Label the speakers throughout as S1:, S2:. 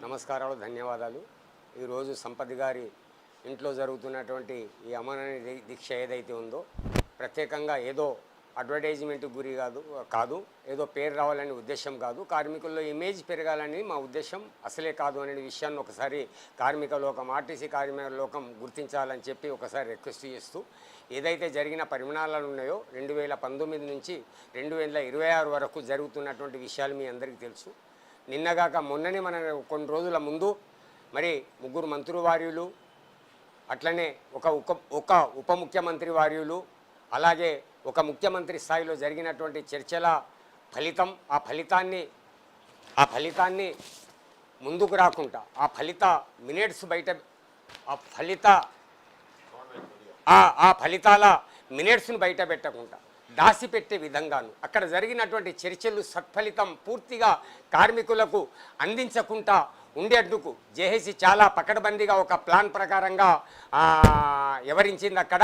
S1: నమస్కారాలు, ధన్యవాదాలు. ఈరోజు సంపత్ గారి ఇంట్లో జరుగుతున్నటువంటి ఈ అమరణ దీక్ష ఏదైతే ఉందో ప్రత్యేకంగా ఏదో అడ్వర్టైజ్మెంట్ గురి కాదు ఏదో పేరు రావాలనే ఉద్దేశం కాదు, కార్మికుల్లో ఇమేజ్ పెరగాలని మా ఉద్దేశం అసలే కాదు అనే విషయాన్ని ఒకసారి కార్మిక లోకం, ఆర్టీసీ కార్మిక లోకం గుర్తించాలని చెప్పి ఒకసారి రిక్వెస్ట్ చేస్తూ, ఏదైతే జరిగిన పరిమాణాలు ఉన్నాయో 2019 నుంచి 2026 వరకు జరుగుతున్నటువంటి విషయాలు మీ అందరికీ తెలుసు. నిన్నగాక మొన్ననే మన కొన్ని రోజుల ముందు మరి 3 మంత్రివర్యులు, అట్లనే ఒక ఉప ముఖ్యమంత్రి వార్యులు, అలాగే ఒక ముఖ్యమంత్రి స్థాయిలో జరిగినటువంటి చర్చల ఫలితం, ఆ ఫలితాన్ని ముందుకు రాకుండా, ఆ ఫలిత మినిట్స్ బయట, ఆ ఫలితాల మినిట్స్ను బయట పెట్టకుండా దాసిపెట్టే విధంగాను అక్కడ జరిగినటువంటి చర్చలు సత్ఫలితం పూర్తిగా కార్మికులకు అందించకుండా ఉండేందుకు జేఏసీ చాలా పకడ్బందీగా ఒక ప్లాన్ ప్రకారంగా వివరించింది. అక్కడ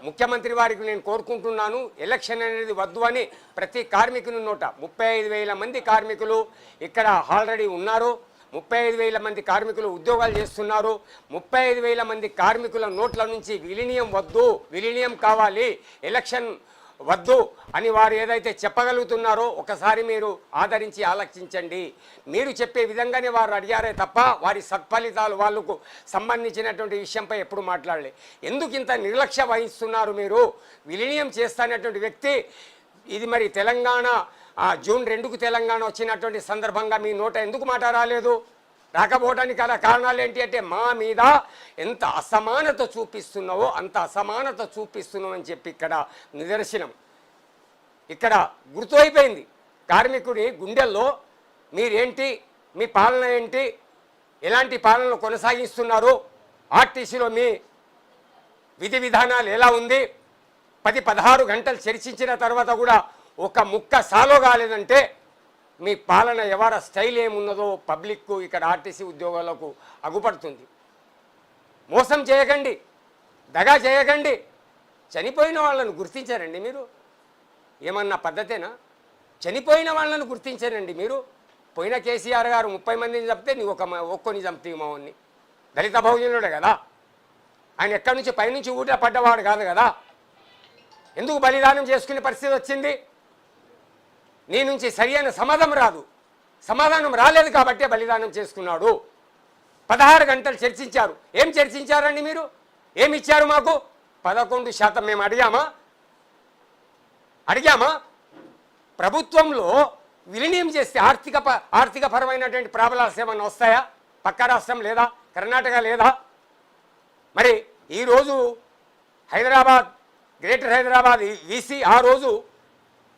S1: ముఖ్యమంత్రి వారికి నేను కోరుకుంటున్నాను, ఎలక్షన్ అనేది వద్దు అని ప్రతి కార్మికుని నోట 35,000 మంది కార్మికులు ఇక్కడ ఆల్రెడీ ఉన్నారు. 35,000 మంది కార్మికులు ఉద్యోగాలు చేస్తున్నారు. 35,000 మంది కార్మికుల నోట్ల నుంచి విలీనం వద్దు, విలీనం కావాలి, ఎలక్షన్ వద్దు అని వారు ఏదైతే చెప్పగలుగుతున్నారో ఒకసారి మీరు ఆదరించి ఆలోచించండి. మీరు చెప్పే విధంగానే వారు అడిగారే తప్ప వారి సత్ఫలితాలు వాళ్ళకు సంబంధించినటువంటి విషయంపై ఎప్పుడు మాట్లాడలే. ఎందుకు ఇంత నిర్లక్ష్య వహిస్తున్నారు మీరు? విలీనం చేస్తున్నటువంటి వ్యక్తి ఇది మరి తెలంగాణ జూన్ 2కు తెలంగాణ వచ్చినటువంటి సందర్భంగా మీ నోట ఎందుకు మాట రాలేదు? రాకపోవడానికి అలా కారణాలు ఏంటి అంటే, మా మీద ఎంత అసమానత చూపిస్తున్నావో అంత అసమానత చూపిస్తున్నావు అని చెప్పి ఇక్కడ నిదర్శనం. ఇక్కడ గుర్తు కార్మికుడి గుండెల్లో మీరేంటి, మీ పాలన ఏంటి, ఎలాంటి పాలనలు కొనసాగిస్తున్నారు, ఆర్టీసీలో మీ విధి విధానాలు ఎలా ఉంది, 10-16 గంటలు చర్చించిన తర్వాత కూడా ఒక ముక్క సాలో కాలేదంటే మీ పాలన ఎవర స్టైల్ ఏమున్నదో పబ్లిక్కు, ఇక్కడ ఆర్టీసీ ఉద్యోగాలకు అగుపడుతుంది. మోసం చేయకండి, దగా చేయకండి. చనిపోయిన వాళ్ళను గుర్తించారండి మీరు? ఏమన్నా పద్ధతేనా? చనిపోయిన వాళ్ళను గుర్తించారండి మీరు? పోయిన కేసీఆర్ గారు 30 మందిని చంపితే నీవు ఒక్కొని చంపుతీ మావన్ని. దళిత బహుజనుడే కదా ఆయన, ఎక్కడి నుంచి పైనుంచి ఊట పడ్డవాడు కాదు కదా. ఎందుకు బలిదానం చేసుకునే పరిస్థితి వచ్చింది? నీ నుంచి సరియైన సమాధానం రాలేదు కాబట్టే బలిదానం చేసుకున్నాడు. 16 గంటలు చర్చించారు. ఏం చర్చించారండి మీరు? ఏమి ఇచ్చారు మాకు? 11% మేము అడిగామా? ప్రభుత్వంలో విలీనం చేస్తే ఆర్థికపరమైనటువంటి ప్రాబ్లమ్స్ ఏమైనా వస్తాయా? పక్క రాష్ట్రం లేదా? కర్ణాటక లేదా? మరి ఈరోజు హైదరాబాద్, గ్రేటర్ హైదరాబాద్ వీసీ ఆ రోజు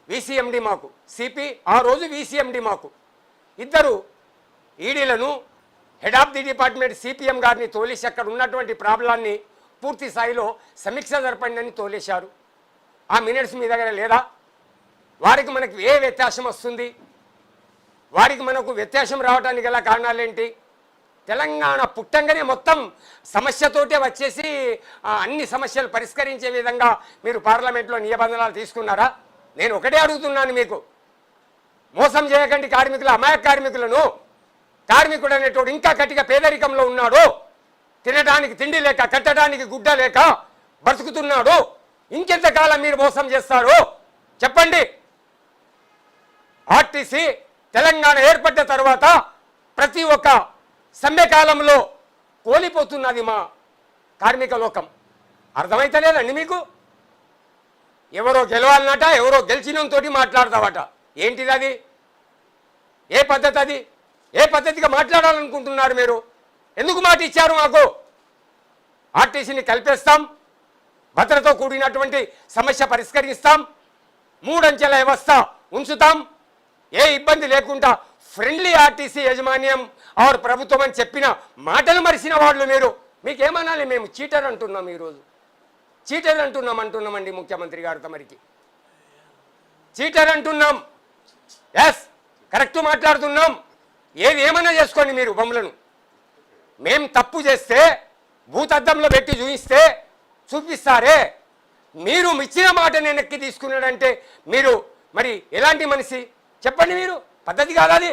S1: వీసీఎండి మాకు, సిపి ఆ రోజు వీసీఎండి మాకు, ఇద్దరు ఈడీలను head of the department CPM గారిని తోలేసి అక్కడ ఉన్నటువంటి ప్రాబ్లాన్ని పూర్తి స్థాయిలో సమీక్ష జరపండి అని తోలేశారు. ఆ మినిట్స్ మీ దగ్గర లేదా? వారికి మనకు ఏ వ్యత్యాసం వస్తుంది? వారికి మనకు వ్యత్యాసం రావడానికి గల కారణాలేంటి? తెలంగాణ పుట్టంగానే మొత్తం సమస్యతోటే వచ్చేసి అన్ని సమస్యలు పరిష్కరించే విధంగా మీరు పార్లమెంట్లో నిబంధనలు తీసుకున్నారా? నేను ఒకటే అడుగుతున్నాను, మీకు మోసం చేయకండి కార్మికులు, అమాయక కార్మికులను. కార్మికుడు అనేటోడు ఇంకా కట్టిగా పేదరికంలో ఉన్నాడు, తినడానికి తిండి లేక, కట్టడానికి గుడ్డ లేక బతుకుతున్నాడు. ఇంకెంతకాలం మీరు మోసం చేస్తారు చెప్పండి? ఆర్టీసీ తెలంగాణ ఏర్పడ్డ తర్వాత ప్రతి ఒక్క సమ్మెకాలంలో కోల్పోతున్నది మా కార్మిక లోకం. అర్థమైతలేదండి మీకు? ఎవరో గెలవాలన్నట, ఎవరో గెలిచినంతో మాట్లాడతావట. ఏంటిది అది? ఏ పద్ధతి అది? ఏ పద్ధతిగా మాట్లాడాలనుకుంటున్నారు మీరు? ఎందుకు మాట ఇచ్చారు మాకు? ఆర్టీసీని కలిపేస్తాం, భద్రతతో కూడినటువంటి సమస్య పరిష్కరిస్తాం, 3 అంచెల వ్యవస్థ ఉంచుతాం, ఏ ఇబ్బంది లేకుండా ఫ్రెండ్లీ ఆర్టీసీ యాజమాన్యం ఆర్ ప్రభుత్వం అని చెప్పిన మాటలు మరిసిన వాళ్ళు మీరు. మీకేమనాలి? మేము చీటర్ అంటున్నాం, ఈరోజు చీటర్ అంటున్నామండి ముఖ్యమంత్రి గారు తమరికి. చీటర్ అంటున్నాం. ఎస్, కరెక్ట్ మాట్లాడుతున్నాం. ఏది ఏమన్నా చేసుకోండి మీరు బొమ్మలను. మేం తప్పు చేస్తే భూతద్దంలో పెట్టి చూపిస్తారే, మీరు ఇచ్చిన మాట నేను ఎక్కి తీసుకున్నాడంటే మీరు మరి ఎలాంటి మనిషి చెప్పండి? మీరు పద్ధతి కాదు అది.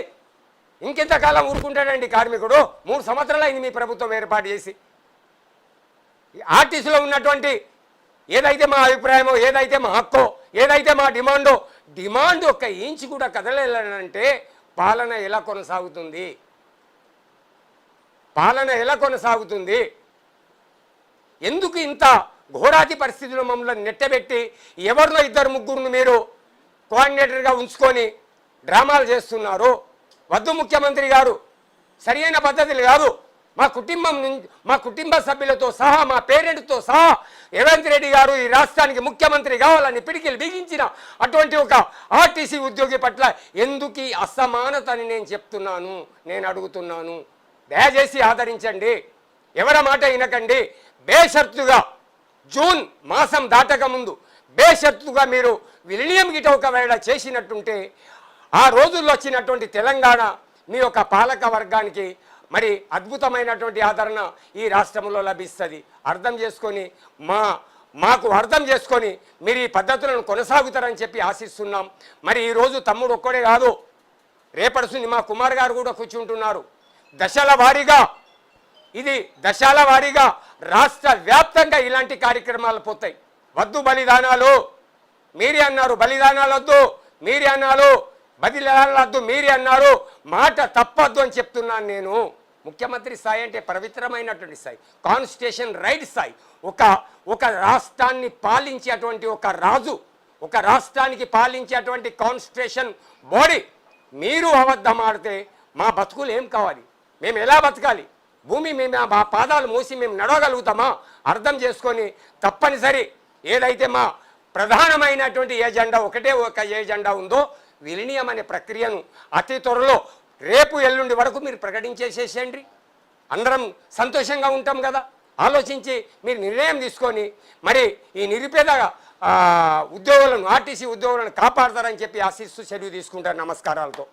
S1: ఇంకెంతకాలం ఊరుకుంటాడండి కార్మికుడు? 3 సంవత్సరాలు అయింది మీ ప్రభుత్వం ఏర్పాటు చేసి. ఆర్టీసీలో ఉన్నటువంటి ఏదైతే మా అభిప్రాయమో, ఏదైతే మా హక్కో, ఏదైతే మా డిమాండ్ ఒక్క ఇంచు కూడా కదలేనంటే పాలన ఎలా కొనసాగుతుంది? పాలన ఎలా కొనసాగుతుంది? ఎందుకు ఇంత ఘోరాతి పరిస్థితుల్లో మమ్మల్ని నెట్టబెట్టి ఎవరినో 2-3 మీరు కోఆర్డినేటర్గా ఉంచుకొని డ్రామాలు చేస్తున్నారు? వద్దు ముఖ్యమంత్రి గారు, సరైన పద్ధతులు కాదు. మా కుటుంబ సభ్యులతో సహా, మా పేరెంట్తో సహా రేవంత్ రెడ్డి గారు ఈ రాష్ట్రానికి ముఖ్యమంత్రి కావాలని పిడికిలు బిగించిన అటువంటి ఒక ఆర్టీసీ ఉద్యోగి పట్ల ఎందుకు ఈ అసమానత అని నేను చెప్తున్నాను, నేను అడుగుతున్నాను. దయచేసి ఆదరించండి, ఎవరి మాట వినకండి. బేషరతుగా జూన్ మాసం దాటక ముందు బేషరతుగా మీరు విలీనం గిట ఒకవేళ చేసినట్టుంటే ఆ రోజుల్లో వచ్చినటువంటి తెలంగాణ మీ యొక్క పాలక వర్గానికి మరి అద్భుతమైనటువంటి ఆదరణ ఈ రాష్ట్రంలో లభిస్తుంది. అర్థం చేసుకొని మాకు అర్థం చేసుకొని మీరు ఈ పద్ధతులను కొనసాగుతారని చెప్పి ఆశిస్తున్నాం. మరి ఈరోజు తమ్ముడు ఒక్కడే కాదు, రేపడుసుని మా కుమార్ గారు కూడా కూర్చుంటున్నారు. దశల వారీగా రాష్ట్ర వ్యాప్తంగా ఇలాంటి కార్యక్రమాలు పోతాయి. వద్దు బలిదానాలు, మీరే అన్నారు. బలిదానాలు వద్దు, మీరే అన్నారు. బదిలాలద్దు, మీరే అన్నారు. మాట తప్పద్దు అని చెప్తున్నాను నేను. ముఖ్యమంత్రి స్థాయి అంటే పవిత్రమైనటువంటి స్థాయి, కాన్స్టిట్యూషన్ రైట్ స్థాయి. ఒక రాష్ట్రాన్ని పాలించేటువంటి ఒక రాజు, ఒక రాష్ట్రానికి పాలించేటువంటి కాన్స్టిట్యూషన్ బాడీ మీరు అబద్ధం ఆడితే మా బతుకులు ఏం కావాలి? మేము ఎలా బతకాలి? భూమి మేము మా పాదాలు మోసి మేము నడవగలుగుతామా? అర్థం చేసుకొని తప్పనిసరి ఏదైతే మా ప్రధానమైనటువంటి ఒకటే ఒక ఏజెండా ఉందో విలీనం అనే ప్రక్రియను అతి త్వరలో రేపు ఎల్లుండి వరకు మీరు ప్రకటించేసేసేయండి. అందరం సంతోషంగా ఉంటాం కదా. ఆలోచించి మీరు నిర్ణయం తీసుకొని మరి ఈ నిరుపేద ఉద్యోగులను, ఆర్టీసీ ఉద్యోగులను కాపాడతారని చెప్పి ఆశిస్తూ సెలవు తీసుకుంటారు. నమస్కారాలతో.